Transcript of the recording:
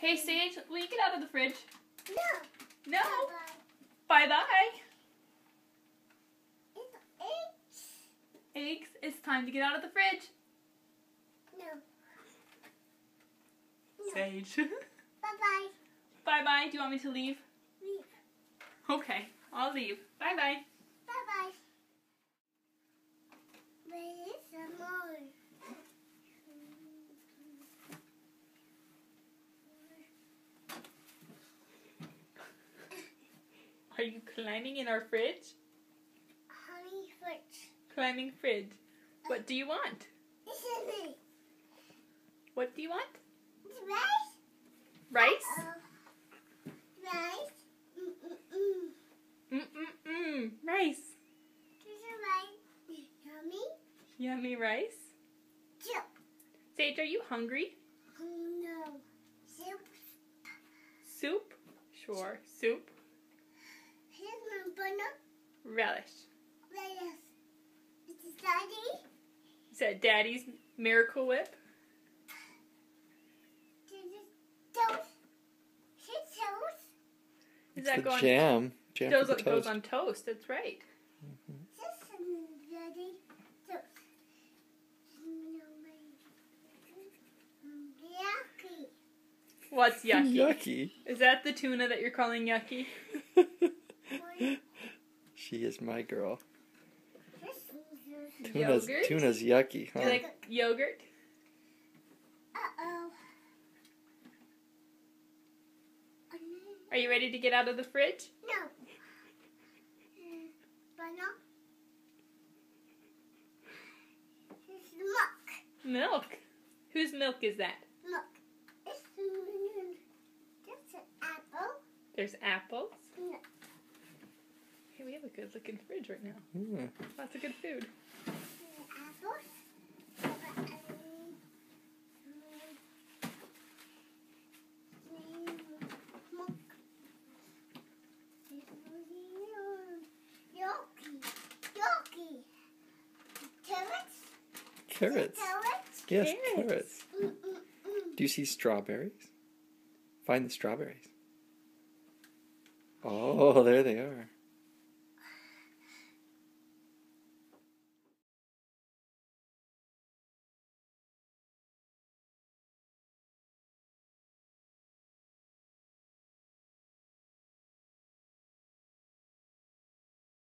Hey, Sage, will you get out of the fridge? No. No. Bye-bye. Bye-bye. It's eggs. Eggs, it's time to get out of the fridge. No. Sage. Bye-bye. Bye-bye. Do you want me to leave? Leave. Okay, I'll leave. Bye-bye. Bye-bye. Where is some more? Are you climbing in our fridge? Honey fridge. Climbing fridge. What do you want? This is me. What do you want? It's rice. Rice? Rice. Rice. This is rice. Yummy. Yummy rice. Soup. Sage, are you hungry? No. Soup. Soup? Sure. Soup. Here's my banana. Relish. Lettuce. This is Daddy. Is that Daddy's Miracle Whip? This is toast. Here's toast. Is It's that the going? jam. Jam for the Goes toast. on toast. That's right. This is Daddy. Toast. Yucky. What's yucky? Yucky. Is that the tuna that you're calling yucky? She is my girl. This is Yogurt? Tuna's yucky, huh? Do you like yogurt? Uh-oh. Are you ready to get out of the fridge? No. Banana. This is milk. Milk. Whose milk is that? Look. It's that's an apple. There's apples. No. Hey, we have a good looking fridge right now. Yeah. Lots of good food. Apples. Yoki. Carrots. Carrots. Carrots. Yes, Carrots. carrots. Do you see strawberries? Find the strawberries. Oh, there they are.